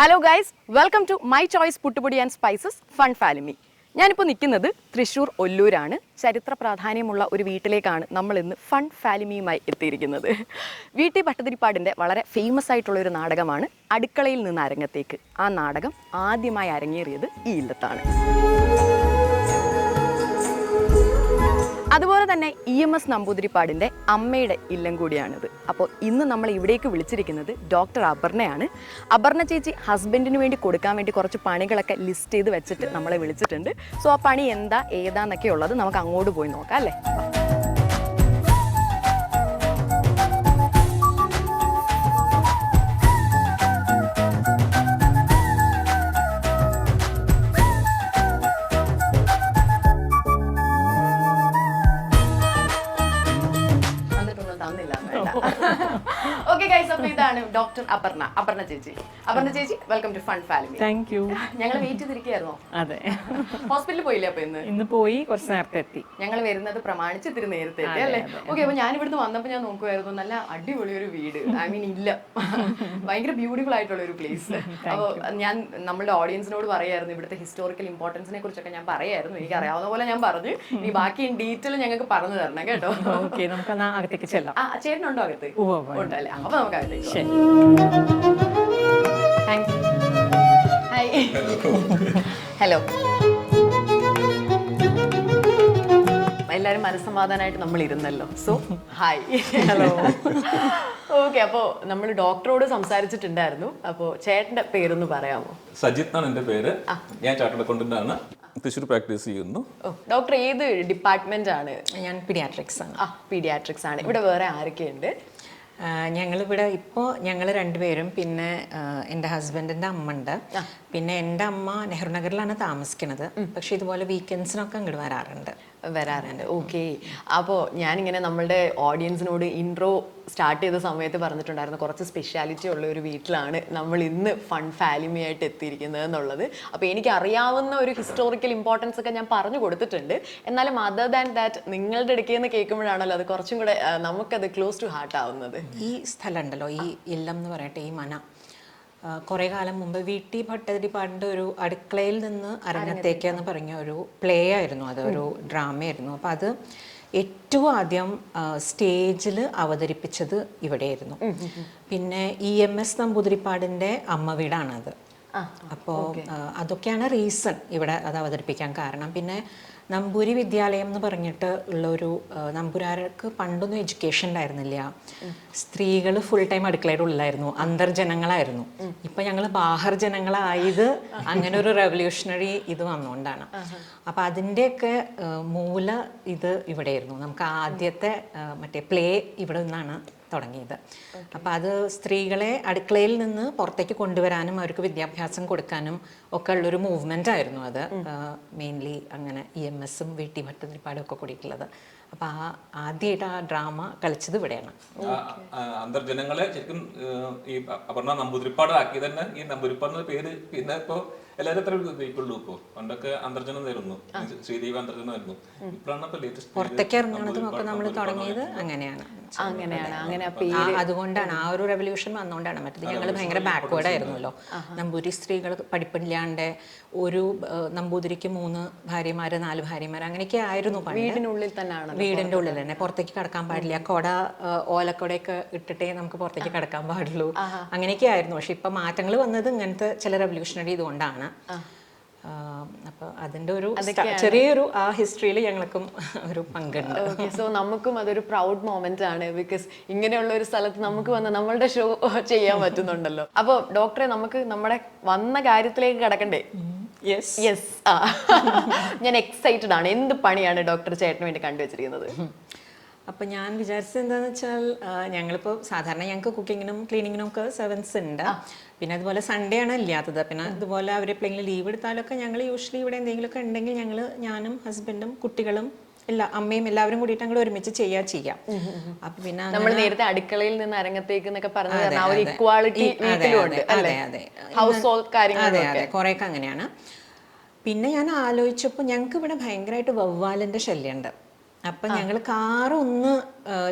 Hello guys, welcome to my choice പുട്ടുപൊടി and spices fun ഫാലിമി. ഞാനിപ്പോൾ നിൽക്കുന്നത് തൃശ്ശൂർ ഒല്ലൂരാണ്. ചരിത്ര പ്രാധാന്യമുള്ള ഒരു വീട്ടിലേക്കാണ് നമ്മൾ ഇന്ന് ഫൺ ഫാലിമിയുമായി എത്തിയിരിക്കുന്നത്. വി.ടി. ഭട്ടതിരിപ്പാടിൻ്റെ വളരെ ഫേമസ് ആയിട്ടുള്ള ഒരു നാടകമാണ് അടുക്കളയിൽ നിന്ന് അരങ്ങത്തേക്ക്. ആ നാടകം ആദ്യമായി അരങ്ങേറിയത് ഈ ഇല്ലത്താണ്. അതുപോലെ തന്നെ EMS നമ്പൂതിരിപ്പാടിൻ്റെ അമ്മയുടെ ഇല്ലം കൂടിയാണിത്. അപ്പോൾ ഇന്ന് നമ്മൾ ഇവിടേക്ക് വിളിച്ചിരിക്കുന്നത് ഡോക്ടർ അപർണയാണ്. അപർണ ചേച്ചി ഹസ്ബൻഡിന് വേണ്ടി കൊടുക്കാൻ വേണ്ടി കുറച്ച് പണികളൊക്കെ ലിസ്റ്റ് ചെയ്ത് വെച്ചിട്ട് നമ്മളെ വിളിച്ചിട്ടുണ്ട്. സോ ആ പണി ഏതാന്നൊക്കെ ഉള്ളത് നമുക്ക് അങ്ങോട്ട് പോയി നോക്കാം അല്ലേ. ഓക്കെ ഗൈസ്, അപ്പോൾ ഇതാണ് ഡോക്ടർ അപർണ ചേച്ചി. Welcome to fun family. Thank you. ഞങ്ങൾ വെയിറ്റ് ചെയ്തിരിക്കുകയായിരുന്നോ? അതെ, ഹോസ്പിറ്റലിൽ പോയില്ലേ? അപ്പൊ ഇന്ന് പോയി, കുറച്ച് നേരത്തെ എത്തി. ഞങ്ങൾ വരുന്നത് പ്രമാണിച്ച് ഇത്തിരി നേരത്തെ എത്തി അല്ലേ? ഓക്കെ, അപ്പൊ ഞാൻ ഇവിടുന്ന് വന്നപ്പോൾ ഞാൻ നോക്കുമായിരുന്നു, നല്ല അടിപൊളി ഒരു വീട്. ഇല്ല, ഭയങ്കര ബ്യൂട്ടിഫുൾ ആയിട്ടുള്ള ഒരു പ്ലേസ്. അപ്പോൾ ഞാൻ നമ്മുടെ ഓഡിയൻസിനോട് പറയായിരുന്നു ഇവിടുത്തെ ഹിസ്റ്റോറിക്കൽ ഇമ്പോർട്ടൻസിനെ കുറിച്ചൊക്കെ ഞാൻ പറയായിരുന്നു. എനിക്ക് അറിയാവുന്ന പോലെ ഞാൻ പറഞ്ഞു. ഇനി ബാക്കി ഇൻ ഡീറ്റെയിൽ ഞങ്ങൾക്ക് പറഞ്ഞു തരണം കേട്ടോ. ഓക്കെ, നമുക്ക് അകത്തേക്ക് ചെല്ലാം. ചേട്ടനുണ്ടോ അകത്ത്? ഉണ്ടല്ലേ, അപ്പൊ നമുക്ക് അകത്തേക്ക്. ഹലോ. എല്ലാവരും മനസ്സമാധാനമായിട്ട് നമ്മൾ ഇരുന്നല്ലോ. So hi. ഹലോ. ഓക്കെ, അപ്പോൾ നമ്മൾ ഡോക്ടറോട് സംസാരിച്ചിട്ടുണ്ടായിരുന്നു. അപ്പോൾ ചേട്ടൻ്റെ പേരൊന്ന് പറയാമോ? സജിത്ത് ആണ് എൻ്റെ പേര്. ഞാൻ ചാർട്ടേഡ് അക്കൗണ്ടന്റ് ആണ്. തൃശ്ശൂർ പ്രാക്ടീസ് ചെയ്യുന്നു. ഡോക്ടർ ഏത് ഡിപ്പാർട്ട്മെന്റ് ആണ്? ഞാൻ പീഡിയാട്രിക്സ് ആണ്. പീഡിയാട്രിക്സ് ആണ്. ഇവിടെ വേറെ ആരൊക്കെയുണ്ട്? ഞങ്ങളിവിടെ ഇപ്പോൾ ഞങ്ങൾ രണ്ടുപേരും, പിന്നെ എൻ്റെ ഹസ്ബൻഡിൻ്റെ അമ്മ ഉണ്ട്. പിന്നെ എൻ്റെ അമ്മ നെഹ്റു നഗറിലാണ് താമസിക്കുന്നത്. പക്ഷെ ഇതുപോലെ വീക്കെൻഡ്സിനൊക്കെ അങ്ങോട്ട് വരാറുണ്ട്. ഓക്കെ. അപ്പോൾ ഞാനിങ്ങനെ നമ്മളുടെ ഓഡിയൻസിനോട് ഇൻട്രോ സ്റ്റാർട്ട് ചെയ്ത സമയത്ത് പറഞ്ഞിട്ടുണ്ടായിരുന്നു കുറച്ച് സ്പെഷ്യാലിറ്റി ഉള്ള ഒരു വീട്ടിലാണ് നമ്മൾ ഇന്ന് ഫൺ ഫാലിമി ആയിട്ട് എത്തിയിരിക്കുന്നത് എന്നുള്ളത്. അപ്പോൾ എനിക്ക് അറിയാവുന്ന ഒരു ഹിസ്റ്റോറിക്കൽ ഇമ്പോർട്ടൻസ് ഒക്കെ ഞാൻ പറഞ്ഞു കൊടുത്തിട്ടുണ്ട്. എന്നാലും അതർ ദാൻ ദാറ്റ് നിങ്ങളുടെ ഇടയ്ക്ക് നിന്ന് കേൾക്കുമ്പോഴാണല്ലോ അത് കുറച്ചും കൂടെ നമുക്കത് ക്ലോസ് ടു ഹാർട്ട് ആവുന്നത്. ഈ സ്ഥലം ഉണ്ടല്ലോ, ഈ ഇല്ലം എന്ന് പറയട്ടെ, ഈ മന, കുറേ കാലം മുമ്പ് വി.ടി. ഭട്ടതിരിപ്പാടിൻ്റെ ഒരു അടുക്കളയിൽ നിന്ന് അരങ്ങത്തേക്ക് എന്ന് പറഞ്ഞ ഒരു പ്ലേ ആയിരുന്നു. അത് ഒരു ഡ്രാമയായിരുന്നു. അപ്പോൾ അത് ഏറ്റവും ആദ്യം സ്റ്റേജിൽ അവതരിപ്പിച്ചത് ഇവിടെയായിരുന്നു. പിന്നെ EMS നമ്പൂതിരിപ്പാടിൻ്റെ അമ്മ വീടാണത്. അപ്പോൾ അതൊക്കെയാണ് റീസൺ ഇവിടെ അത് അവതരിപ്പിക്കാൻ കാരണം. പിന്നെ നമ്പൂരി വിദ്യാലയം എന്ന് പറഞ്ഞിട്ട് ഉള്ളൊരു, നമ്പൂരാർക്ക് പണ്ടൊന്നും എഡ്യൂക്കേഷൻ ഉണ്ടായിരുന്നില്ല. സ്ത്രീകൾ ഫുൾ ടൈം അടുക്കളയുടെ ഉള്ളിലായിരുന്നു, അന്തർജനങ്ങളായിരുന്നു. ഇപ്പം ഞങ്ങൾ ബാഹർ ജനങ്ങളായത് അങ്ങനെ ഒരു റെവല്യൂഷണറി ഇത് വന്നുകൊണ്ടാണ്. അപ്പം അതിൻ്റെയൊക്കെ മൂല ഇത് ഇവിടെയായിരുന്നു. നമുക്ക് ആദ്യത്തെ മറ്റേ പ്ലേ ഇവിടെ നിന്നാണ് തുടങ്ങിയത്. അപ്പം അത് സ്ത്രീകളെ അടുക്കളയിൽ നിന്ന് പുറത്തേക്ക് കൊണ്ടുവരാനും അവർക്ക് വിദ്യാഭ്യാസം കൊടുക്കാനും ഒക്കെ ഉള്ളൊരു മൂവ്മെൻ്റ് ആയിരുന്നു അത്. മെയിൻലി അങ്ങനെ EMSഉം വി.ടി. ഭട്ടതിരിപ്പാടും ഒക്കെ കൂടിയിട്ടുള്ളത്. അപ്പം ആദ്യമായിട്ട് ആ ഡ്രാമ കളിച്ചത് ഇവിടെയാണ്. അന്തർജനങ്ങളെ ശരിക്കും ഈ അപർണ നമ്പൂതിരിപ്പാട് ആക്കി തന്നെ ഈ നമ്പൂതിരിപ്പാടിന്റെ പേര് പിന്നെ ഇപ്പൊ എല്ലാവരും എത്ര ഉപയോഗിക്കുള്ളൂ. ഇപ്പൊ പണ്ടൊക്കെ അന്തർജനം ആയിരുന്നു, ശ്രീദേവി അന്തർജനം ആയിരുന്നു. ഇപ്പോഴാണ് ഇപ്പൊ ലേറ്റസ്റ്റ് പുറത്തേക്ക് ഇറങ്ങണതുമൊക്കെ നമ്മൾ തുടങ്ങിയത് അങ്ങനെയാണ്. അതുകൊണ്ടാണ് ആ ഒരു റെവല്യൂഷൻ വന്നുകൊണ്ടാണ്. മറ്റത് ഞങ്ങൾ ഭയങ്കര ബാക്ക്വേർഡ് ആയിരുന്നല്ലോ. നമ്പൂരി സ്ത്രീകൾ പഠിപ്പില്ലാണ്ട് ഒരു നമ്പൂതിരിക്ക് 3 ഭാര്യമാര് 4 ഭാര്യമാര് അങ്ങനെയൊക്കെ ആയിരുന്നു. വീടിനുള്ളിൽ തന്നെയാണ്, വീടിന്റെ ഉള്ളിൽ തന്നെ, പുറത്തേക്ക് കടക്കാൻ പാടില്ല. ഓലക്കൊടയൊക്കെ ഇട്ടിട്ടേ നമുക്ക് പുറത്തേക്ക് കടക്കാൻ പാടുള്ളൂ. അങ്ങനെയൊക്കെ ആയിരുന്നു. പക്ഷെ ഇപ്പൊ മാറ്റങ്ങൾ വന്നത് ഇങ്ങനത്തെ ചില റെവല്യൂഷണറി ഇതുകൊണ്ടാണ്. അപ്പൊ അതിന്റെ ഒരു ചെറിയൊരു ആ ഹിസ്റ്ററിയിൽ ഞങ്ങൾക്കും ഒരു പങ്കുണ്ട്. സോ നമുക്കും അതൊരു പ്രൗഡ് മൊമെന്റ് ആണ്. ബിക്കോസ് ഇങ്ങനെയുള്ള ഒരു സ്ഥലത്ത് നമുക്ക് വന്ന് നമ്മളുടെ ഷോ ചെയ്യാൻ പറ്റുന്നുണ്ടല്ലോ. അപ്പൊ ഡോക്ടറെ, നമുക്ക് നമ്മുടെ വന്ന കാര്യത്തിലേക്ക് കിടക്കണ്ടേ? യെസ്. ഞാൻ എക്സൈറ്റഡ് ആണ്. എന്ത് പണിയാണ് ഡോക്ടർ ചേട്ടന് വേണ്ടി കണ്ടുവച്ചിരിക്കുന്നത്? അപ്പം ഞാൻ വിചാരിച്ചത് എന്താണെന്ന് വെച്ചാൽ, ഞങ്ങളിപ്പോൾ സാധാരണ ഞങ്ങൾക്ക് കുക്കിങ്ങിനും ക്ലീനിങ്ങിനും ഒക്കെ സെർവൻസ് ഉണ്ട്. പിന്നെ അതുപോലെ സൺഡേ ആണ് ഇല്ലാത്തത്. പിന്നെ അതുപോലെ അവർ എപ്പോഴെങ്കിലും ലീവ് എടുത്താലൊക്കെ ഞങ്ങൾ യൂഷ്വലി ഇവിടെ എന്തെങ്കിലുമൊക്കെ ഉണ്ടെങ്കിൽ ഞാനും ഹസ്ബൻഡും കുട്ടികളും അമ്മയും എല്ലാവരും കൂടിയിട്ട് അങ്ങോട്ട് ഒരുമിച്ച് ചെയ്യാം. അപ്പൊ പിന്നെ നമ്മൾ നേരത്തെ അടുക്കളയിൽ നിന്ന് അരങ്ങത്തേക്ക് എന്നൊക്കെ പറഞ്ഞത് കുറെയൊക്കെ അങ്ങനെയാണ്. പിന്നെ ഞാൻ ആലോചിച്ചപ്പോൾ ഞങ്ങൾക്ക് ഇവിടെ ഭയങ്കരമായിട്ട് വവ്വാലിൻ്റെ ശല്യമുണ്ട്. അപ്പം ഞങ്ങൾ കാറൊന്ന്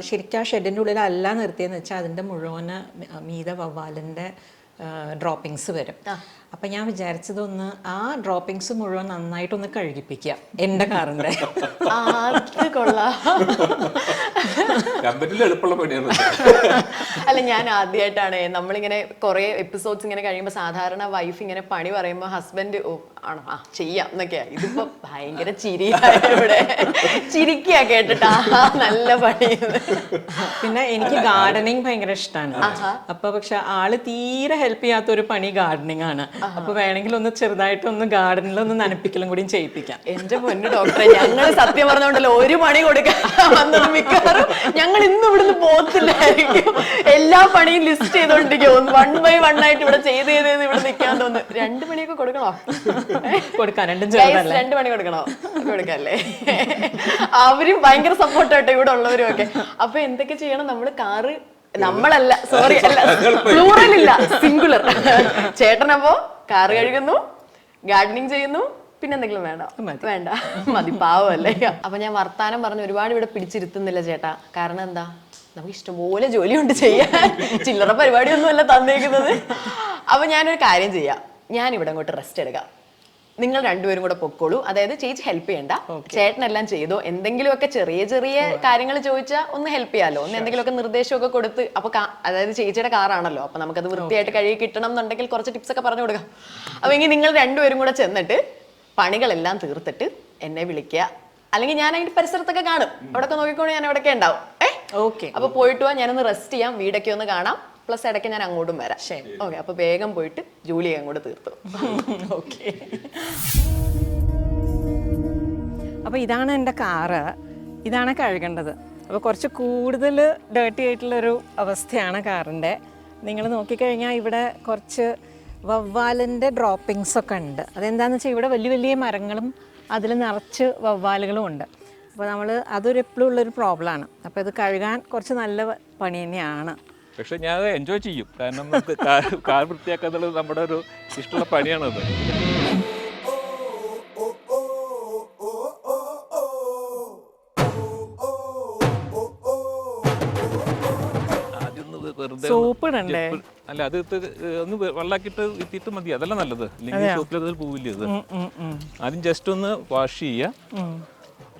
ശരിക്കും ആ ഷെഡിൻ്റെ ഉള്ളിലല്ല നിർത്തിയെന്ന് വെച്ചാൽ അതിൻ്റെ മുഴുവന് മീത വവ്വാലിൻ്റെ ഡ്രോപ്പിങ്സ് വരും. അപ്പം ഞാൻ വിചാരിച്ചതൊന്ന് ആ ഡ്രോപ്പിങ്സ് മുഴുവൻ നന്നായിട്ടൊന്ന് കഴുകിപ്പിക്കാം എൻ്റെ കാറിൻ്റെ. അത് കൊള്ളാം. എളുപ്പമുള്ള പണിയാണ്. അല്ല, ഞാൻ ആദ്യമായിട്ടാണ് നമ്മളിങ്ങനെ കുറെ എപ്പിസോഡ്സ് ഇങ്ങനെ കഴിയുമ്പോൾ സാധാരണ വൈഫ് ഇങ്ങനെ പണി പറയുമ്പോൾ ഹസ്ബൻഡ് ഓ ആണോ ആ ചെയ്യാം എന്നൊക്കെയാ. ഇതിപ്പോ ഭയങ്കര ചിരിയായ ഇവിടെ ചിരിക്കാ കേട്ടിട്ടാ നല്ല പണി. പിന്നെ എനിക്ക് ഗാർഡനിങ് ഭയങ്കര ഇഷ്ടമാണ്. അപ്പൊ പക്ഷെ ആള് തീരെ ഹെൽപ്പ് ചെയ്യാത്തൊരു പണി ഗാർഡനിങ് ആണ്. അപ്പൊ വേണമെങ്കിൽ ഒന്ന് ചെറുതായിട്ടൊന്ന് ഗാർഡനിലൊന്ന് നനപ്പിക്കലും കൂടി ചെയ്യിപ്പിക്കാം. എന്റെ പൊന്നു ഡോക്ടറെ, ഞങ്ങൾ സത്യം പറഞ്ഞോണ്ടല്ലോ ഒരു പണി കൊടുക്കാൻ വന്നത് മിക്കവാറും ഞങ്ങൾ ഇന്ന് ഇവിടുന്ന് പോകത്തില്ലായിരിക്കും. എല്ലാ പണിയും ലിസ്റ്റ് ചെയ്തോണ്ടിരിക്കും. 1 by 1 ആയിട്ട് ഇവിടെ ചെയ്ത് ഇവിടെ നിൽക്കാൻ തോന്നുന്നു. 2 മണിയൊക്കെ കൊടുക്കണോ? കൊടുക്കാൻ 2 മണി കൊടുക്കണോ? കൊടുക്കല്ലേ. അവരും ഭയങ്കര സപ്പോർട്ടാട്ടോ ഇവിടെ ഉള്ളവരും ഒക്കെ. അപ്പൊ എന്തൊക്കെ ചെയ്യണം നമ്മള്? കാറ് നമ്മളല്ല, സോറി അല്ല, പ്ലൂറൽ ഇല്ല, സിംഗുലർ. ചേട്ടനപ്പോ കാറ് കഴുകുന്നു, ഗാർഡനിങ് ചെയ്യുന്നു, പിന്നെ എന്തെങ്കിലും വേണ്ട മതി, പാവല്ലേ. അപ്പൊ ഞാൻ വർത്താനം പറഞ്ഞ് ഒരുപാട് ഇവിടെ പിടിച്ചിരുത്തുന്നില്ല ചേട്ടാ. കാരണം എന്താ, നമുക്ക് ഇഷ്ടംപോലെ ജോലി കൊണ്ട് ചെയ്യാൻ. ചില്ലറ പരിപാടിയൊന്നും അല്ല തന്നേക്കുന്നത്. അപ്പൊ ഞാനൊരു കാര്യം ചെയ്യാം, ഞാൻ ഇവിടെ അങ്ങോട്ട് റെസ്റ്റ് എടുക്കാം. നിങ്ങൾ രണ്ടുപേരും കൂടെ പൊക്കോളൂ. അതായത് ചേച്ചി ഹെൽപ്പ് ചെയ്യണ്ട, ചേട്ടനെല്ലാം ചെയ്തോ. എന്തെങ്കിലുമൊക്കെ ചെറിയ ചെറിയ കാര്യങ്ങൾ ചോദിച്ചാൽ ഒന്ന് ഹെൽപ്പ് ചെയ്യാലോ, ഒന്ന് എന്തെങ്കിലുമൊക്കെ നിർദ്ദേശമൊക്കെ കൊടുത്ത്. അപ്പൊ അതായത് ചേച്ചിയുടെ കാറാണല്ലോ, അപ്പൊ നമുക്കത് വൃത്തിയായിട്ട് കഴുകി കിട്ടണം എന്നുണ്ടെങ്കിൽ കുറച്ച് ടിപ്സ് ഒക്കെ പറഞ്ഞു കൊടുക്കാം. അപ്പൊ എങ്കിൽ നിങ്ങൾ രണ്ടുപേരും കൂടെ ചെന്നിട്ട് പണികളെല്ലാം തീർത്തിട്ട് എന്നെ വിളിക്കുക. അല്ലെങ്കിൽ ഞാൻ അതിന്റെ പരിസരത്തൊക്കെ കാണും, അവിടെയൊക്കെ നോക്കിക്കോണേ, ഞാൻ എവിടെയൊക്കെ ഉണ്ടാവും. ഓക്കെ. അപ്പൊ പോയിട്ട് പോവാ, ഞാനൊന്ന് റെസ്റ്റ് ചെയ്യാം, വീടൊക്കെ ഒന്ന് കാണാം, പ്ലസ് ഇടയ്ക്ക് ഞാൻ അങ്ങോട്ടും വരാം. ശരി, ഓക്കെ. അപ്പൊ വേഗം പോയിട്ട് ജോലി അങ്ങോട്ട് തീർത്തു. ഓക്കെ. അപ്പോൾ ഇതാണ് എൻ്റെ കാറ്, ഇതാണ് കഴുകേണ്ടത്. അപ്പോൾ കുറച്ച് കൂടുതൽ ഡേർട്ടി ആയിട്ടുള്ളൊരു അവസ്ഥയാണ് കാറിൻ്റെ. നിങ്ങൾ നോക്കിക്കഴിഞ്ഞാൽ ഇവിടെ കുറച്ച് വവ്വാലിൻ്റെ ഡ്രോപ്പിങ്സ് ഒക്കെ ഉണ്ട്. അതെന്താണെന്ന് വെച്ചാൽ ഇവിടെ വലിയ വലിയ മരങ്ങളും അതിൽ നിറച്ച് വവ്വാലുകളും ഉണ്ട്. അപ്പോൾ നമ്മൾ അതൊരു എപ്പോഴും ഉള്ളൊരു പ്രോബ്ലമാണ്. അപ്പോൾ ഇത് കഴുകാൻ കുറച്ച് നല്ല പണി തന്നെയാണ്. പക്ഷെ ഞാൻ എൻജോയ് ചെയ്യും, കാരണം നമുക്ക് കാർ വൃത്തിയാക്കുക എന്നുള്ളത് നമ്മുടെ ഒരു ഇഷ്ടമുള്ള പണിയാണത്. സോപ്പ് ഇടണ്ടേ? അല്ല, അത് ഒന്ന് വെള്ളാക്കിയിട്ട് ഇത്തിയിട്ട് മതി, അതല്ല നല്ലത്. അല്ലെങ്കിൽ സോപ്പിൽ പോവില്ല അത്. ആദ്യം ജസ്റ്റ് ഒന്ന് വാഷ് ചെയ്യുക.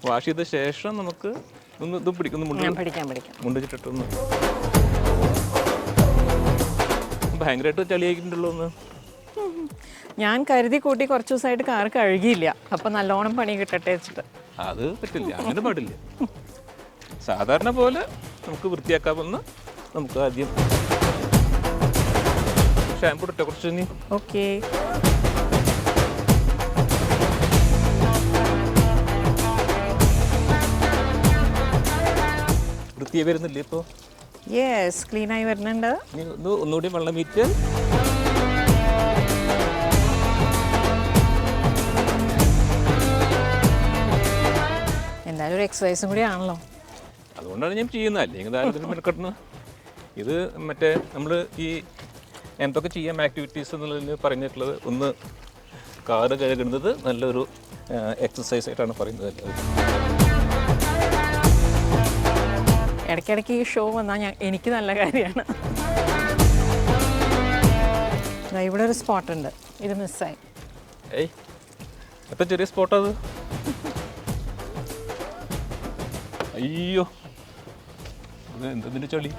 വാഷ് ചെയ്ത ശേഷം നമുക്ക് ഒന്ന് ഇത് പിടിക്കുന്നു, മുണ്ടിച്ചിട്ടൊന്ന് ഭയങ്കരമായിട്ട് ചളിയാക്കിയിട്ടുണ്ടല്ലോ ഒന്ന്. ഞാൻ കരുതി കൂട്ടി കുറച്ച് ദിവസമായിട്ട് കാർ കഴുകിയില്ല, അപ്പം നല്ലോണം പണി കിട്ടട്ടെ വെച്ചിട്ട്. അത് പറ്റില്ല, അങ്ങനെ പാടില്ല. സാധാരണ പോലെ നമുക്ക് വൃത്തിയാക്കാമെന്ന് നമുക്ക് ആദ്യം ഷാമ്പു ഇട്ടെ കുറച്ച് നീ. ഓക്കെ. വൃത്തിയായി വരുന്നില്ലേ ഇപ്പോൾ? യെസ്, ക്ലീനായി വരുന്നുണ്ട്. ഒന്നുകൂടി വെള്ളം വീറ്റ്. എന്തായാലും ഒരു എക്സസൈസും കൂടി ആണല്ലോ. അതുകൊണ്ടാണ് ഞാൻ ചെയ്യുന്നത്, അല്ലെങ്കിൽ താരത്തിന് മെനക്കെട്ടുന്നത്. ഇത് മറ്റേ നമ്മൾ ഈ എന്തൊക്കെ ചെയ്യാം ആക്ടിവിറ്റീസ് എന്നുള്ളതിന് പറഞ്ഞിട്ടുള്ളത്, ഒന്ന് കാറ് കഴുകുന്നത് നല്ലൊരു എക്സസൈസ് ആയിട്ടാണ് പറയുന്നത്. ഇടയ്ക്കിടയ്ക്ക് ഈ ഷോ വന്നാൽ എനിക്ക് നല്ല കാര്യമാണ്. ഇവിടെ ഒരു സ്പോട്ട് ഉണ്ട്, ഇത് മിസ്സായി. ഏയ്, എത്ര ചെറിയ സ്പോട്ടത്. അയ്യോ, അത് എന്തിൻ്റെ ചളി.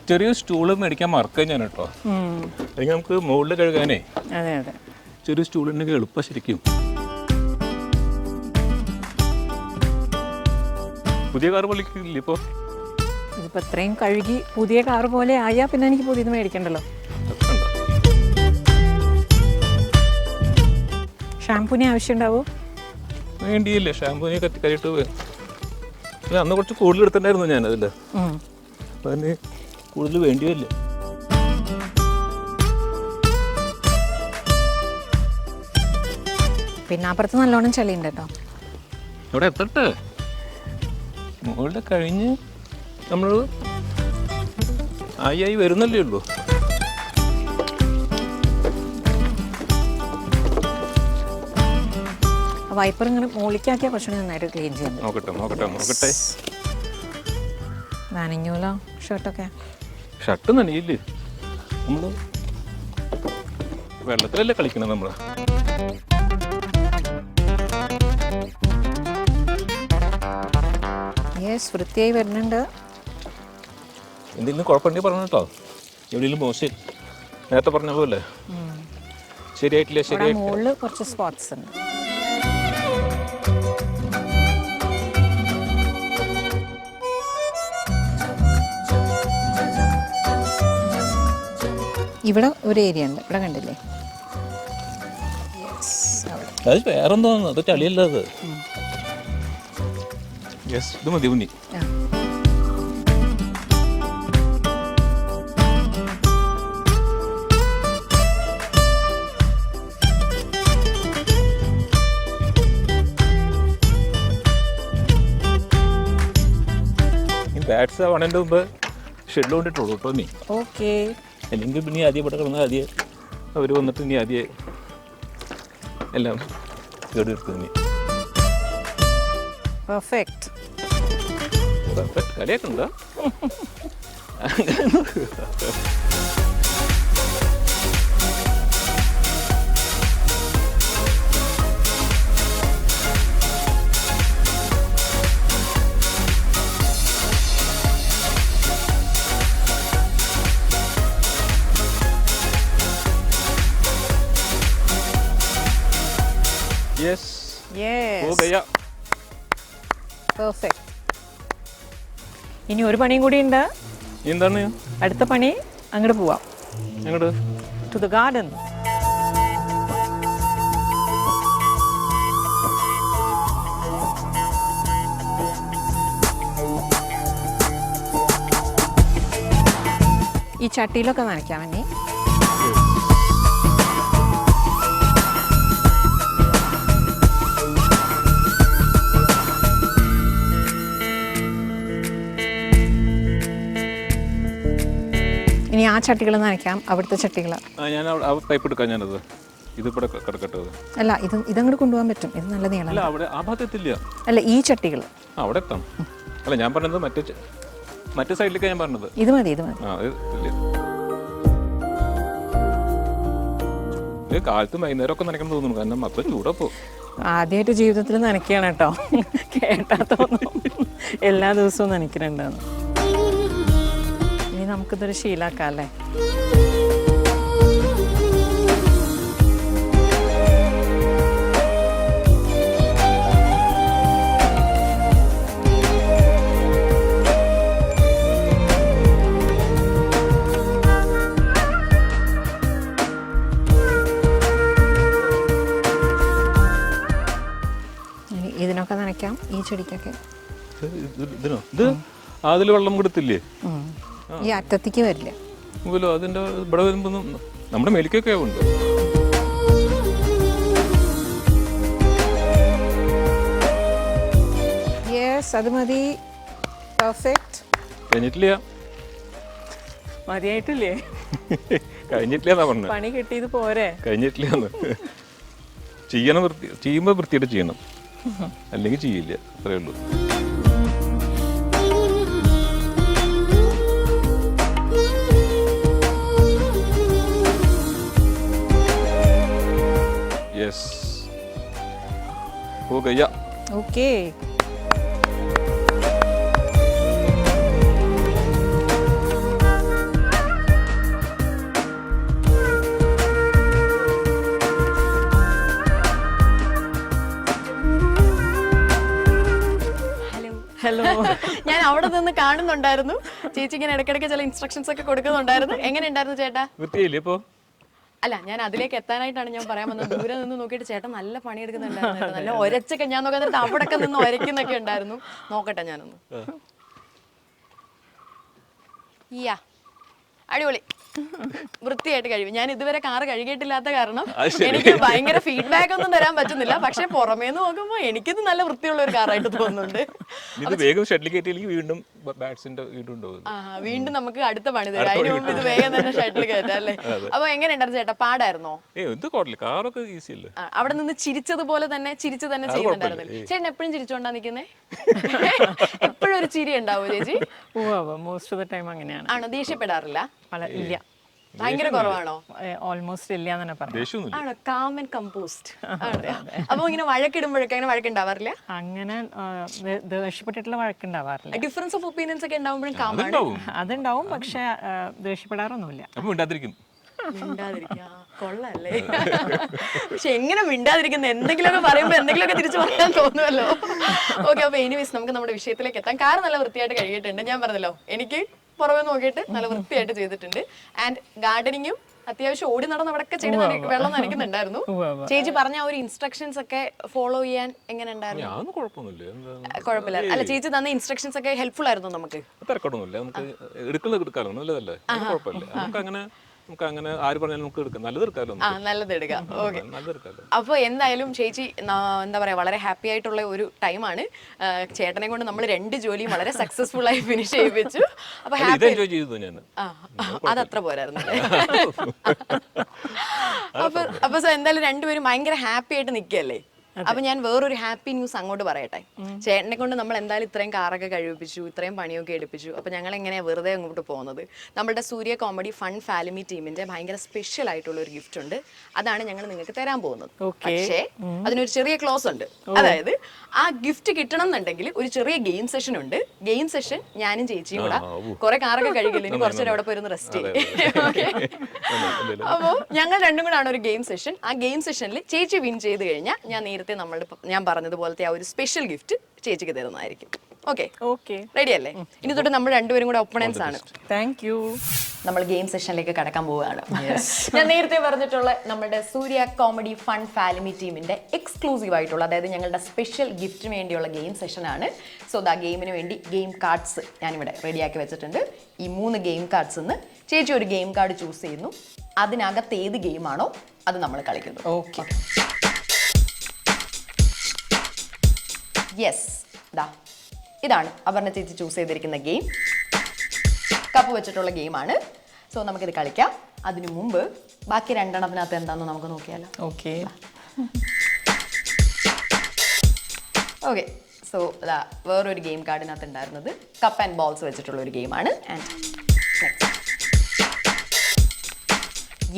ചെറിയ സ്റ്റൂള് മേടിക്കാൻ മറക്കാം ഞാൻ കേട്ടോ. അല്ലെങ്കിൽ നമുക്ക് മുകളിൽ കഴുകാനേ അതെ അതെ ചെറിയ സ്റ്റൂളുണ്ടെങ്കിൽ എളുപ്പം ശരിക്കും. പുതിയ കാർ പൊളിക്കില്ല ഇപ്പോൾ. ഇതിപ്പോൾ ഇത്രയും കഴുകി പുതിയ കാർ പോലെ ആയാൽ പിന്നെ എനിക്ക് പുതിയത് മേടിക്കണ്ടല്ലോ. ഷാമ്പൂവിന് ആവശ്യം ഉണ്ടാവോ? വേണ്ടിയില്ലേ, ഷാമ്പൂവിനെ കരിയിട്ട് അന്ന് കുറച്ച് കൂടുതൽ എടുത്തിട്ടുണ്ടായിരുന്നു ഞാൻ അതിൽ. അപ്പം അതിന് കൂടുതൽ വേണ്ടിയല്ല. പിന്നെ അപ്പുറത്ത് നല്ലോണം ചളിയുണ്ട് കേട്ടോ. ഇവിടെ എത്തട്ടെ, മുകളിൽ കഴിഞ്ഞ് നമ്മൾ ആയി വരുന്നല്ലേ ഉള്ളൂ. വൈപ്പർ ഇങ്ങനെ മുകളിലേക്കാക്കിയാൽ കുറച്ചുകൂടി നന്നായിട്ട് ക്ലീൻ ചെയ്യാം. നോക്കട്ടെ. നനഞ്ഞൂലോ ഷർട്ടൊക്കെ? ഷർട്ട് നനയില്ലേ, നമ്മള് വെള്ളത്തിലല്ലേ കളിക്കണം നമ്മള്. യെസ്, വൃത്തിയായി വരുന്നുണ്ട്. എന്തെങ്കിലും കുഴപ്പമുണ്ടെങ്കിൽ പറഞ്ഞു കേട്ടോ. എവിടെയെങ്കിലും മോശം നേരത്തെ പറഞ്ഞ പോലെ ശരിയായിട്ടില്ല, ശരിയായിട്ടില്ല. മുകളിൽ കുറച്ച് സ്പോട്ട്സ് ഉണ്ട്. ഇവിടെ ഒരു ഏരിയ ഉണ്ട്, ഇവിടെ കണ്ടില്ലേ? അത് വേറെന്തോ, അത് ചളിയല്ല അത്. യെസ്, ഇത് മതി ഉണ്ണി. ബാറ്റ്സ് ആവണേൻ്റെ മുമ്പ് ഷെഡിൽ കൊണ്ടിട്ടുള്ളൂ കേട്ടോ നീ. ഓക്കെ. അല്ലെങ്കിൽ പിന്നെ ആദ്യം ഇവിടെ കിടന്നാൽ ആദ്യം അവർ വന്നിട്ട് നീ ആദ്യം എല്ലാം കേടെടുത്തു നീ. പെർഫെക്റ്റ്. കളിയൊക്കെ ഉണ്ടോ? യെസ്, ഓ ഗയാ. പെർഫെക്റ്റ്. ഇനി ഒരു പണിയും കൂടി ഉണ്ട്. എന്താണ് അടുത്ത പണി? അങ്ങോട്ട് പോവാം. എങ്ങോട്ട്? To the garden. ഈ ചട്ടിയിലൊക്കെ നനയ്ക്കാം ഇനി. ഇനി ആ ചട്ടികൾ നനയ്ക്കാം, അവിടുത്തെ ചട്ടികൾ. ഞാൻ പൈപ്പ് എടുക്കാം. ഞാനത് ഇതിവിടെ കിടക്കട്ടെ. അല്ല, ഇതങ്ങോട്ട് കൊണ്ടുപോകാൻ പറ്റും. ഇത് നല്ല നീളം. അല്ല, അവിടെ ആ ഭാഗത്ത് എത്തില്ല. അല്ല, ഈ ചട്ടികൾ അവിടെ എത്താം. അല്ല, ഞാൻ പറഞ്ഞത് മറ്റേ സൈഡിലേക്കാണ് ഞാൻ പറഞ്ഞത്. ഇത് മതി, ഇത് മതി. ആ, ഇല്ല, ഇത് കാലത്തും വൈകുന്നേരം ഒക്കെ നനയ്ക്കണം തോന്നുന്നു. കാരണം അത്ര ചൂടപ്പോ. ആദ്യമായിട്ട് ജീവിതത്തിൽ നനയ്ക്കുകയാണ് കേട്ടോ. കേട്ടാ തോന്നും എല്ലാ ദിവസവും നനയ്ക്കുന്നുണ്ടെന്ന്. ഇനി നമുക്കിതൊരു ശീലാക്കാം അല്ലേ? ഇതിനൊക്കെ നനയ്ക്കാം, ഈ ചെടിക്കൊക്കെ. ഇതിനോ? ഇത് അതിൽ വെള്ളം കൊടുത്തില്ലേ? ഈ അറ്റത്തേക്ക് വരില്ല. അതിന്റെ ഇവിടെ വരുമ്പോ നമ്മുടെ മേലിക്കൊക്കെ ഉണ്ട്. യെസ്, അത് മതി. പെർഫെക്റ്റ്. കഴിഞ്ഞിട്ടില്ല. മതിയായിട്ടില്ലേ? കഴിഞ്ഞിട്ടില്ല പറഞ്ഞു. പണി കിട്ടിയത് പോരെ? കഴിഞ്ഞിട്ടില്ല. ചെയ്യുമ്പോ വൃത്തിയായിട്ട് ചെയ്യണം, അല്ലെങ്കിൽ ചെയ്യില്ല. അത്രേ ഉള്ളൂ. യെസ്, ഓ ഗയാ. ഓക്കേ. ഹലോ. ഞാൻ അവിടെ നിന്ന് കാണുന്നുണ്ടായിരുന്നു. ചേച്ചി ഇങ്ങനെ ഇടയ്ക്കിടയ്ക്ക് ചില ഇൻസ്ട്രക്ഷൻസ് ഒക്കെ കൊടുക്കുന്നുണ്ടായിരുന്നു. എങ്ങനെ ഉണ്ടായിരുന്നു ചേട്ടാ? വൃത്തിയില്ലേ ഇപ്പൊ? അല്ല, ഞാൻ അതിലേക്ക് എത്താനായിട്ടാണ് ഞാൻ പറയാൻ വന്നത്. ദൂരെ നിന്ന് നോക്കിയിട്ട് ചേട്ടൻ നല്ല പണിയെടുക്കുന്നുണ്ടായിരുന്നു. നല്ല ഒരച്ചൊക്കെ ഞാൻ നോക്കാൻ അവിടെയൊക്കെ നിന്ന് ഒരയ്ക്കുന്നൊക്കെ ഉണ്ടായിരുന്നു. നോക്കട്ടെ ഞാനൊന്ന്. യാ, അടിപൊളി, വൃത്തിയായിട്ട് കഴിയും. ഞാൻ ഇതുവരെ കാറ് കഴുകിയിട്ടില്ലാത്ത കാരണം എനിക്ക് ഭയങ്കര ഫീഡ്ബാക്ക് ഒന്നും തരാൻ പറ്റുന്നില്ല. പക്ഷെ പുറമേന്ന് നോക്കുമ്പോൾ എനിക്കിത് നല്ല വൃത്തിയുള്ള ഒരു കാറായിട്ട് തോന്നുന്നുണ്ട്. വേഗം ഷെഡിൽ കയറ്റിയില്ലെങ്കിൽ വീണ്ടും ബാറ്റ്സിന്റെ വീടുണ്ടാവും. വീണ്ടും നമുക്ക് അടുത്ത പണി തരാം. അതിന് മുമ്പ് ഇത് വേഗം തന്നെ ഷട്ടിൽ കയറ്റാം അല്ലേ? അപ്പൊ എങ്ങനെ ഉണ്ടായിരുന്നു ചേട്ടാ, പാടായിരുന്നോ? എന്ത് കുഴപ്പമില്ല, കാറൊക്കെ ഈസി അല്ലേ. അവിടെ നിന്ന് ചിരിച്ചതുപോലെ തന്നെ ചിരിച്ചു തന്നെ ചെയ്യുന്നുണ്ടായിരുന്നില്ല. ചേട്ടൻ എപ്പോഴും ചിരിച്ചോണ്ടാ നിക്കുന്നേ? എപ്പോഴും ഒരു ചിരി ഉണ്ടാവോ ചേച്ചി? മോസ്റ്റ് ഓഫ് ദ ടൈം അങ്ങനെയാണ്. ആണോ? ദേഷ്യപ്പെടാറില്ല? ഇല്ല, ഭയങ്കര കുറവാണോ? ഓൾമോസ്റ്റ് ഇല്ല എന്ന് തന്നെ പറയാം. ആണോ? Calm and compost. അപ്പൊ ഇങ്ങനെ വഴക്കിടുമ്പോഴൊക്കെ അങ്ങനെ വഴക്കുണ്ടാവാറില്ല? അങ്ങനെ ദേഷ്യപ്പെട്ടിട്ടുള്ള വഴക്കുണ്ടാവാറില്ല. ഡിഫറൻസ് ഓഫ് ഒപ്പീനിയൻസ് ഒക്കെ ഉണ്ടാവുമ്പോഴും കാമാണ്. അതുണ്ടാവും, പക്ഷെ ദേഷ്യപ്പെടാറൊന്നുമില്ല. മിണ്ടാതിരിക്കാ കൊള്ളല്ലേ? പക്ഷെ എങ്ങനെ മിണ്ടാതിരിക്കുന്ന? എന്തെങ്കിലുമൊക്കെ പറയുമ്പോ എന്തെങ്കിലുമൊക്കെ തിരിച്ചു പറയാൻ തോന്നുമല്ലോ. ഓക്കെ, അപ്പൊ എനിവേസ് നമുക്ക് നമ്മുടെ വിഷയത്തിലേക്ക് എത്താം. കാർ നല്ല വൃത്തിയായിട്ട് കഴുകിയിട്ടുണ്ട്. ഞാൻ പറഞ്ഞല്ലോ, എനിക്ക് പുറമെ നോക്കിയിട്ട് നല്ല വൃത്തിയായിട്ട് ചെയ്തിട്ടുണ്ട്. ആൻഡ് ഗാർഡനിങ്ങും അത്യാവശ്യം ഓടി നടന്ന് അവിടെയൊക്കെ ചെടി വെള്ളം നനയ്ക്കുന്നുണ്ടായിരുന്നു. ചേച്ചി പറഞ്ഞ ആ ഒരു ഇൻസ്ട്രക്ഷൻസ് ഒക്കെ ഫോളോ ചെയ്യാൻ എങ്ങനെ ഉണ്ടായിരുന്നു? കുഴപ്പമില്ല അല്ല, ചേച്ചി തന്ന ഇൻസ്ട്രക്ഷൻസ് ഒക്കെ ഹെൽപ്ഫുൾ ആയിരുന്നു. നമുക്ക് നമുക്ക് അങ്ങനെ ആര് പറഞ്ഞാലും നമുക്ക് എടുക്കാം, നല്ലത് എടുക്കാമല്ലോ. നല്ലത് എടുക്കാം. ഓക്കെ, അപ്പൊ എന്തായാലും ചേച്ചി എന്താ പറയാ, വളരെ ഹാപ്പി ആയിട്ടുള്ള ഒരു ടൈമാണ്. ചേട്ടനെ കൊണ്ട് നമ്മൾ 2 ജോലിയും വളരെ സക്സസ്ഫുൾ ആയി ഫിനിഷ് ചെയ്യിപ്പിച്ചു. അപ്പൊ ഹാപ്പി അതത്ര പോരായിരുന്നു. അപ്പൊ എന്തായാലും രണ്ടുപേരും ഭയങ്കര ഹാപ്പി ആയിട്ട് നിൽക്കുകയല്ലേ? അപ്പൊ ഞാൻ വേറൊരു ഹാപ്പി ന്യൂസ് അങ്ങോട്ട് പറയട്ടെ. ചേട്ടനെ കൊണ്ട് നമ്മൾ എന്തായാലും ഇത്രയും കാറൊക്കെ കഴിപ്പിച്ചു, ഇത്രയും പണിയൊക്കെ എടുപ്പിച്ചു. അപ്പൊ ഞങ്ങൾ എങ്ങനെയാ വെറുതെ അങ്ങോട്ട് പോകുന്നത്? നമ്മുടെ സൂര്യ കോമഡി ഫൺ ഫാലിമി ടീമിന്റെ ഭയങ്കര സ്പെഷ്യൽ ആയിട്ടുള്ള ഒരു ഗിഫ്റ്റ് ഉണ്ട്. അതാണ് ഞങ്ങൾ നിങ്ങൾക്ക് തരാൻ പോകുന്നത്. പക്ഷേ അതിനൊരു ചെറിയ ക്ലോസ് ഉണ്ട്. അതായത് ആ ഗിഫ്റ്റ് കിട്ടണം എന്നുണ്ടെങ്കിൽ ഒരു ചെറിയ ഗെയിം സെഷൻ ഉണ്ട്. ഗെയിം സെഷൻ ഞാനും ചേച്ചിയും കൂടെ കുറെ കാറൊക്കെ കഴിക്കില്ല, ഇനി കുറച്ചേരം അവിടെ പോയിരുന്ന് റെസ്റ്റ് ചെയ്യും. അപ്പോ ഞങ്ങൾ രണ്ടും കൂടെ ആണ് ഒരു ഗെയിം സെഷൻ. ആ ഗെയിം സെഷനിൽ ചേച്ചി വിൻ ചെയ്ത് കഴിഞ്ഞാൽ ഞാൻ പറഞ്ഞതുപോലത്തെ ആ ഒരു സ്പെഷ്യൽ ഗിഫ്റ്റ് ചേച്ചിക്ക് തരുന്നതായിരിക്കും. ഓക്കെ, റെഡി അല്ലേ? ഇനി തൊട്ട് നമ്മൾ രണ്ടുപേരും കൂടെ ഒപ്പണൻസ് ആണ്. Thank you. നമ്മൾ ഗെയിം സെഷനിലേക്ക് കടക്കാൻ പോവുകയാണ്. ഞാൻ നേരത്തെ പറഞ്ഞിട്ടുള്ള നമ്മുടെ സൂര്യ കോമഡി ഫൺ ഫാലിമി ടീമിന്റെ എക്സ്ക്ലൂസീവ് ആയിട്ടുള്ള, അതായത് ഞങ്ങളുടെ സ്പെഷ്യൽ ഗിഫ്റ്റിന് വേണ്ടിയുള്ള ഗെയിം സെഷനാണ്. സോ ദാ ഗെയിമിന് വേണ്ടി ഗെയിം കാർഡ്സ് ഞാനിവിടെ റെഡിയാക്കി വെച്ചിട്ടുണ്ട്. ഈ 3 ഗെയിം കാർഡ്സ് നിന്ന് ചേച്ചി ഒരു ഗെയിം കാർഡ് ചൂസ് ചെയ്യുന്നു. അതിനകത്ത് ഏത് ഗെയിമാണോ അത് നമ്മൾ കളിക്കുന്നു. ഓക്കെ, യെസ്, ഇതാണ് അപർണ ചേച്ചി ചൂസ് ചെയ്തിരിക്കുന്ന ഗെയിം. കപ്പ് വെച്ചിട്ടുള്ള ഗെയിമാണ്. സോ നമുക്കിത് കളിക്കാം. അതിനു മുമ്പ് ബാക്കി 2 എണ്ണത്തിനകത്ത് എന്താണെന്ന് നമുക്ക് നോക്കിയാലോ? ഓക്കെ, സോ വേറൊരു ഗെയിം കാർഡിനകത്ത് ഉണ്ടായിരുന്നത് കപ്പ് ആൻഡ് ബോൾസ് വെച്ചിട്ടുള്ള ഒരു ഗെയിമാണ്. ആൻഡ്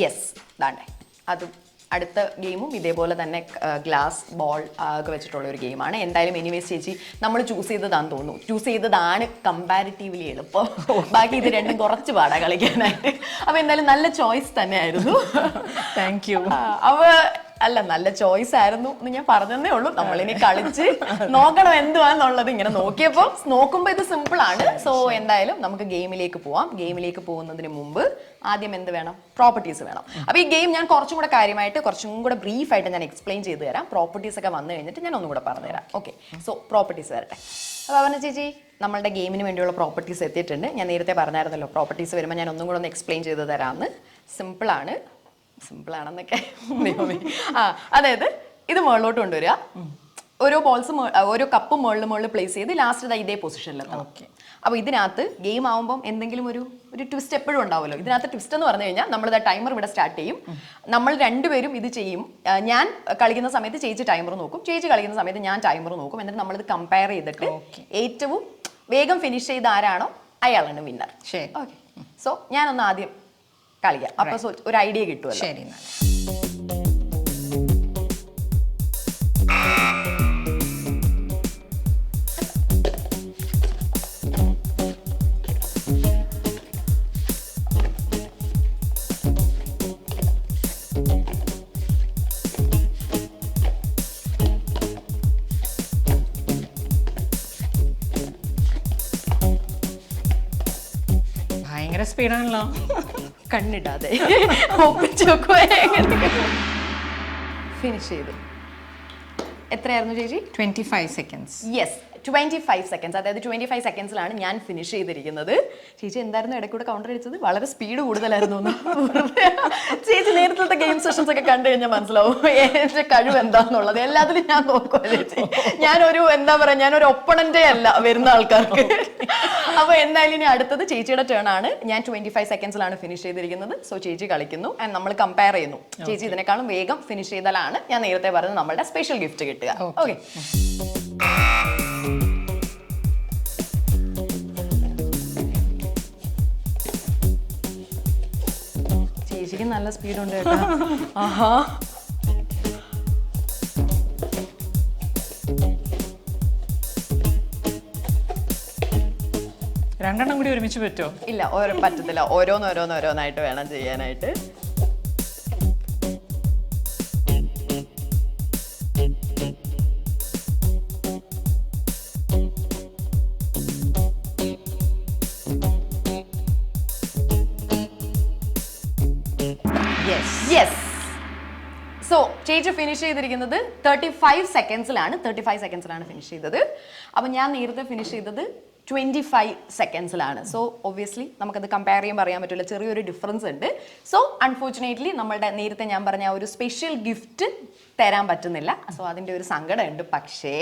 യെസ്, ദാണ്ടേ അതും അടുത്ത ഗെയിമും ഇതേപോലെ തന്നെ ഗ്ലാസ് ബോൾ ഒക്കെ വെച്ചിട്ടുള്ള ഒരു ഗെയിമാണ്. എന്തായാലും എനിവേസ് ചേച്ചി നമ്മൾ ചൂസ് ചെയ്തതാണെന്ന് തോന്നുന്നു. ചൂസ് ചെയ്തതാണ് കമ്പാരിറ്റീവ്ലി എളുപ്പം. ബാക്കി ഇത് രണ്ടും കുറച്ച് പാടാ കളിക്കാനായിട്ട്. അപ്പൊ എന്തായാലും നല്ല ചോയ്സ് തന്നെയായിരുന്നു. Thank you. അല്ല, നല്ല ചോയ്സ് ആയിരുന്നു എന്ന് ഞാൻ പറഞ്ഞതേ ഉള്ളൂ. നമ്മളിനി കളിച്ച് നോക്കണം എന്തുവാന്നുള്ളത്. ഇങ്ങനെ നോക്കുമ്പോൾ ഇത് സിമ്പിൾ ആണ്. സോ എന്തായാലും നമുക്ക് ഗെയിമിലേക്ക് പോവാം. ഗെയിമിലേക്ക് പോകുന്നതിന് മുമ്പ് ആദ്യം എന്ത് വേണം? പ്രോപ്പർട്ടീസ് വേണം. അപ്പൊ ഈ ഗെയിം ഞാൻ കുറച്ചും കൂടെ കാര്യമായിട്ട് കുറച്ചും കൂടെ ബ്രീഫായിട്ട് ഞാൻ എക്സ്പ്ലെയിൻ ചെയ്ത് തരാം. പ്രോപ്പർട്ടീസ് ഒക്കെ വന്നു കഴിഞ്ഞിട്ട് ഞാൻ ഒന്നും കൂടെ പറഞ്ഞുതരാം. ഓക്കെ, സോ പ്രോപ്പർട്ടീസ് വരട്ടെ. അപ്പോൾ അവനെ ചേച്ചി, നമ്മളുടെ ഗെയിമിന് വേണ്ടിയുള്ള പ്രോപ്പർട്ടീസ് എത്തിയിട്ടുണ്ട്. ഞാൻ നേരത്തെ പറഞ്ഞായിരുന്നല്ലോ, പ്രോപ്പർട്ടീസ് വരുമ്പോൾ ഞാൻ ഒന്നും കൂടെ ഒന്ന് എക്സ്പ്ലെയിൻ ചെയ്ത് തരാമെന്ന്. സിമ്പിളാണെന്നൊക്കെ അതായത് ഇത് മുകളിലോട്ട് കൊണ്ടുവരിക. ഓരോ ബോൾസ് ഓരോ കപ്പ് മുകളിൽ പ്ലേസ് ചെയ്ത് ലാസ്റ്റ് ഇതേ പൊസിഷനിലെത്താം. അപ്പോൾ ഇതിനകത്ത് ഗെയിം ആവുമ്പം എന്തെങ്കിലും ഒരു ട്വിസ്റ്റ് എപ്പോഴും ഉണ്ടാവുമല്ലോ. ഇതിനകത്ത് ട്വിസ്റ്റ് എന്ന് പറഞ്ഞു കഴിഞ്ഞാൽ നമ്മളിത് ടൈമർ ഇവിടെ സ്റ്റാർട്ട് ചെയ്യും. നമ്മൾ രണ്ടുപേരും ഇത് ചെയ്യും. ഞാൻ കളിക്കുന്ന സമയത്ത് ചേച്ചി ടൈമർ നോക്കും, ചേച്ചി കളിക്കുന്ന സമയത്ത് ഞാൻ ടൈമർ നോക്കും. എന്നിട്ട് നമ്മളിത് കമ്പയർ ചെയ്തിട്ട് ഏറ്റവും വേഗം ഫിനിഷ് ചെയ്ത ആരാണോ അയാളാണ് വിന്നർ. ശരി, ഓക്കെ. സോ ഞാനൊന്ന് ആദ്യം കളിക്കാം. അപ്പൊ ഒരു ഐഡിയ കിട്ടുമല്ലോ. ശരി, ഭയങ്കര സ്പീഡാണല്ലോ. കണ്ണിടാതെ ഫിനിഷ് ചെയ്തു. എത്രയായിരുന്നു ചേച്ചി? 25 seconds. യെസ്, 25 സെക്കൻഡ്സ്, അതായത് 25 സെക്കൻഡ്സിലാണ് ഞാൻ ഫിനിഷ് ചെയ്തിരിക്കുന്നത്. ചേച്ചി എന്തായിരുന്നു ഇടയ്ക്കൂടെ കൗണ്ടർ അടിച്ചത്? വളരെ സ്പീഡ് കൂടുതലായിരുന്നു എന്ന്. ചേച്ചി നേരത്തെ ഗെയിം സെഷൻസ് ഒക്കെ കണ്ടു കഴിഞ്ഞാൽ മനസ്സിലാവും എന്റെ കഴിവ് എന്താന്നുള്ളത്. എല്ലാത്തിലും ഞാൻ നോക്കുക ചേച്ചി. ഞാനൊരു എന്താ പറയാ, ഞാനൊരു ഒപ്പണന്റേ അല്ല വരുന്ന ആൾക്കാർക്ക്. അപ്പൊ എന്തായാലും ഇനി അടുത്തത് ചേച്ചിയുടെ ടേൺ ആണ്. ഞാൻ 25 സെക്കൻഡ്സിലാണ് ഫിനിഷ് ചെയ്തിരിക്കുന്നത്. സോ ചേച്ചി കളിക്കുന്നു ആൻഡ് നമ്മൾ കമ്പയർ ചെയ്യുന്നു. ചേച്ചി ഇതിനേക്കാളും വേഗം ഫിനിഷ് ചെയ്താലാണ് ഞാൻ നേരത്തെ പറഞ്ഞത് നമ്മളുടെ സ്പെഷ്യൽ ഗിഫ്റ്റ് കിട്ടുക. ഓക്കെ, ചേച്ചിക്ക് നല്ല സ്പീഡ് ഉണ്ട് കേട്ടോ. ആഹാ, രണ്ടെണ്ണം കൂടി ഒരുമിച്ച് പറ്റുമോ? ഇല്ല, പറ്റത്തില്ല. ഓരോന്നായിട്ട് വേണം ചെയ്യാനായിട്ട്. സോ ചേച്ചി ഫിനിഷ് ചെയ്തിരിക്കുന്നത് 35 സെക്കൻഡ്സിലാണ് ഫിനിഷ് ചെയ്തത്. അപ്പം ഞാൻ നേരത്തെ ഫിനിഷ് ചെയ്തത് 25 സെക്കൻഡ്സിലാണ്. സോ ഒബ്വിയസ്ലി നമുക്കത് കമ്പയർ ചെയ്യുമ്പോൾ അറിയാൻ പറ്റില്ല, ചെറിയൊരു ഡിഫറൻസ് ഉണ്ട്. സോ അൺഫോർച്ചുനേറ്റ്ലി നമ്മളുടെ നേരത്തെ ഞാൻ പറഞ്ഞ ഒരു സ്പെഷ്യൽ ഗിഫ്റ്റ് തരാൻ പറ്റുന്നില്ല. സോ അതിൻ്റെ ഒരു സങ്കടമുണ്ട്. പക്ഷേ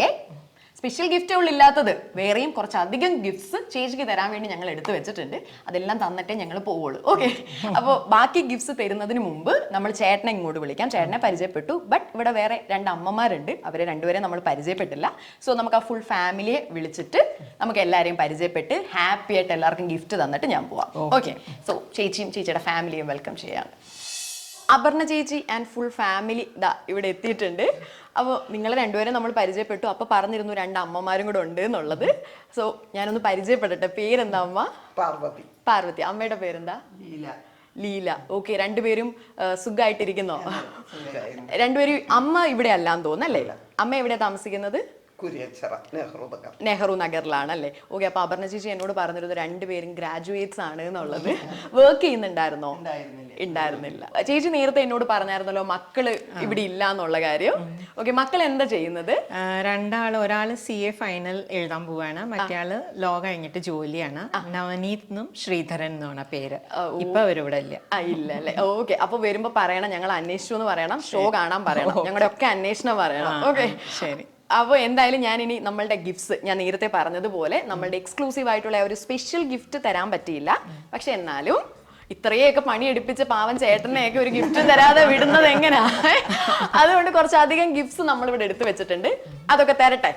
സ്പെഷ്യൽ ഗിഫ്റ്റ് ഇല്ലാത്തത് വേറെയും കുറച്ചധികം ഗിഫ്റ്റ്സ് ചേച്ചിക്ക് തരാൻ വേണ്ടി ഞങ്ങൾ എടുത്തു വെച്ചിട്ടുണ്ട്. അതെല്ലാം തന്നിട്ടേ ഞങ്ങൾ പോവുള്ളൂ. ഓക്കെ, അപ്പോൾ ബാക്കി ഗിഫ്റ്റ്സ് തരുന്നതിന് മുമ്പ് നമ്മൾ ചേട്ടനെ ഇങ്ങോട്ട് വിളിക്കാം. ചേട്ടനെ പരിചയപ്പെട്ടു, ബട്ട് ഇവിടെ വേറെ 2 അമ്മമാരുണ്ട്. അവരെ രണ്ടുപേരെ നമ്മൾ പരിചയപ്പെട്ടില്ല. സോ നമുക്ക് ആ ഫുൾ ഫാമിലിയെ വിളിച്ചിട്ട് നമുക്ക് എല്ലാവരെയും പരിചയപ്പെട്ട് ഹാപ്പി ആയിട്ട് എല്ലാവർക്കും ഗിഫ്റ്റ് തന്നിട്ട് ഞാൻ പോവാം. ഓക്കെ, സോ ചേച്ചിയും ചേച്ചിയുടെ ഫാമിലിയും വെൽക്കം ചെയ്യാം. അപർണ ചേച്ചി ആൻഡ് ഫുൾ ഫാമിലി ദാ ഇവിടെ എത്തിയിട്ടുണ്ട്. അപ്പോൾ നിങ്ങൾ രണ്ടുപേരും നമ്മൾ പരിചയപ്പെട്ടു. അപ്പോൾ പറഞ്ഞിരുന്നു 2 അമ്മമാരും കൂടെ ഉണ്ട് എന്നുള്ളത്. സോ ഞാനൊന്ന് പരിചയപ്പെടട്ടെ. പേരെന്താ അമ്മ? പാർവതി. അമ്മയുടെ പേരെന്താ? ലീല. ഓക്കെ, രണ്ടുപേരും സുഖമായിട്ടിരിക്കുന്നോ? രണ്ടുപേരും. അമ്മ ഇവിടെ അല്ലാന്ന് തോന്നല്ലേ? അമ്മ എവിടെയാ താമസിക്കുന്നത്? നെഹ്റു നഗറിലാണല്ലേ? ഓക്കെ, അപ്പൊ അപർണ ചേച്ചി എന്നോട് പറഞ്ഞിരുന്നു 2 പേരും ഗ്രാജുവേറ്റ്സ് ആണ് എന്നുള്ളത്. വർക്ക് ചെയ്യുന്നുണ്ടായിരുന്നോ? ഉണ്ടായിരുന്നില്ല. ചേച്ചി നേരത്തെ എന്നോട് പറഞ്ഞായിരുന്നല്ലോ മക്കള് ഇവിടെ ഇല്ല എന്നുള്ള കാര്യം. ഓക്കെ, മക്കൾ എന്താ ചെയ്യുന്നത്? ഒരാള് CA ഫൈനൽ എഴുതാൻ പോവാണ്, മറ്റേയാള് ലോ കഴിഞ്ഞിട്ട് ജോലിയാണ്. നവനീത് എന്നും ശ്രീധരൻ എന്നാണ് പേര്. ഇപ്പൊ അവരിവിടെ ഇല്ല. ഇല്ല അല്ലേ? ഓക്കെ, അപ്പൊ വരുമ്പോ പറയണം, ഞങ്ങൾ അന്വേഷിച്ചു എന്ന് പറയണം, ഷോ കാണാൻ പറയണം, ഞങ്ങളുടെ ഒക്കെ അന്വേഷണം പറയണം. ഓക്കെ, ശരി. അപ്പോൾ എന്തായാലും ഞാൻ ഇനി നമ്മളുടെ ഗിഫ്റ്റ്സ് ഞാൻ നേരത്തെ പറഞ്ഞതുപോലെ നമ്മളുടെ എക്സ്ക്ലൂസീവ് ആയിട്ടുള്ള ഒരു സ്പെഷ്യൽ ഗിഫ്റ്റ് തരാൻ പറ്റിയില്ല. പക്ഷെ എന്നാലും ഇത്രയൊക്കെ പണിയെടുപ്പിച്ച് പാവൻ ചേട്ടനെയൊക്കെ ഒരു ഗിഫ്റ്റ് തരാതെ വിടുന്നത് എങ്ങനെയാ? അതുകൊണ്ട് കുറച്ചധികം ഗിഫ്റ്റ്സ് നമ്മളിവിടെ എടുത്തു വെച്ചിട്ടുണ്ട്. അതൊക്കെ തരട്ടെ.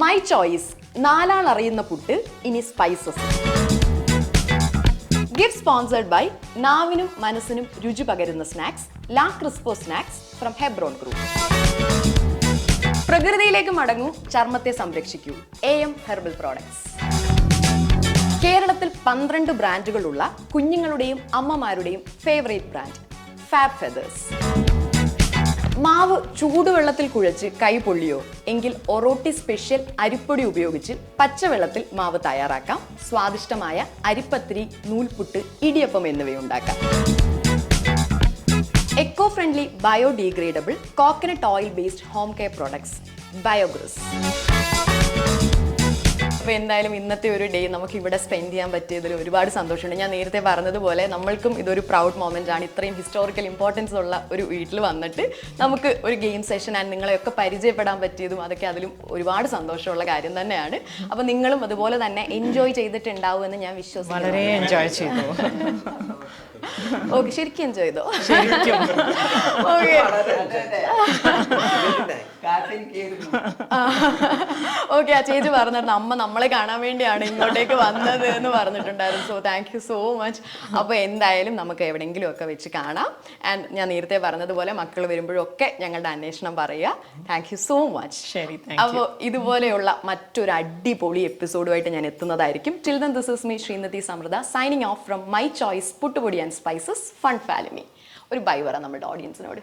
മൈ ചോയ്സ്, 4 ആൾ അറിയുന്ന പുട്ട്, ഇനി സ്പൈസസ്. ഗിഫ്റ്റ് സ്പോൺസർഡ് ബൈ നാവിനും മനസ്സിനും രുചി പകരുന്ന സ്നാക്സ് ലാ Crespo snacks from Hebron group. പ്രകൃതിയിലേക്ക് മടങ്ങൂ, ചർമ്മത്തെ സംരക്ഷിക്കൂ. AM herbal products. കേരളത്തിൽ 12 ബ്രാൻഡുകളുള്ള കുഞ്ഞുങ്ങളുടെയും അമ്മമാരുടെയും ഫേവറേറ്റ് ബ്രാൻഡ് ഫാബ് ഫെദേഴ്സ്. മാവ് ചൂടുവെള്ളത്തിൽ കുഴച്ച് കൈ പൊള്ളിയോ എങ്കിൽ ഒറോട്ടി സ്പെഷ്യൽ അരിപ്പൊടി ഉപയോഗിച്ച് പച്ചവെള്ളത്തിൽ മാവ് തയ്യാറാക്കാം. സ്വാദിഷ്ടമായ അരിപ്പത്തിരി, നൂൽപുട്ട്, ഇടിയപ്പം എന്നിവയുണ്ടാക്കാം. Eco friendly biodegradable coconut oil based home care products ബയോഗ്രസ്. അപ്പോൾ എന്തായാലും ഇന്നത്തെ ഒരു ഡേ നമുക്ക് ഇവിടെ സ്പെൻഡ് ചെയ്യാൻ പറ്റിയതിൽ ഒരുപാട് സന്തോഷമുണ്ട്. ഞാൻ നേരത്തെ പറഞ്ഞതുപോലെ നമ്മൾക്കും ഇതൊരു പ്രൗഡ് മൊമെൻ്റ് ആണ്. ഇത്രയും ഹിസ്റ്റോറിക്കൽ ഇമ്പോർട്ടൻസ് ഉള്ള ഒരു വീട്ടിൽ വന്നിട്ട് നമുക്ക് ഒരു ഗെയിം സെഷൻ ആൻഡ് നിങ്ങളെയൊക്കെ പരിചയപ്പെടാൻ പറ്റിയതും അതൊക്കെ അതിലും ഒരുപാട് സന്തോഷമുള്ള കാര്യം തന്നെയാണ്. അപ്പോൾ നിങ്ങളും അതുപോലെ തന്നെ എൻജോയ് ചെയ്തിട്ടുണ്ടാവുമെന്ന് ഞാൻ വിശ്വസിക്കുന്നു. വളരെ എൻജോയ് ചെയ്തു. ഓക്കെ, ശരിക്കും എൻജോയ് ചെയ്തോ? ഓക്കെ, ആ ചേച്ചി പറഞ്ഞിരുന്നു അമ്മ നമ്മളെ കാണാൻ വേണ്ടിയാണ് ഇങ്ങോട്ടേക്ക് വന്നത് എന്ന് പറഞ്ഞിട്ടുണ്ടായിരുന്നു. So thank you so much. അപ്പോൾ എന്തായാലും നമുക്ക് എവിടെയെങ്കിലും ഒക്കെ വെച്ച് കാണാം. ആൻഡ് ഞാൻ നേരത്തെ പറഞ്ഞതുപോലെ മക്കൾ വരുമ്പോഴൊക്കെ ഞങ്ങളുടെ അന്വേഷണം പറയുക. Thank you so much. ശരി. അപ്പോൾ ഇതുപോലെയുള്ള മറ്റൊരു അടിപൊളി എപ്പിസോഡുമായിട്ട് ഞാൻ എത്തുന്നതായിരിക്കും. Till then this is me Sreenidhi Samriddha signing off from my choice പുട്ടുപൊടി ആൻഡ് സ്പൈസസ് ഫൺ ഫാലിമി. ഒരു ബൈ പറ നമ്മുടെ ഓഡിയൻസിനോട്.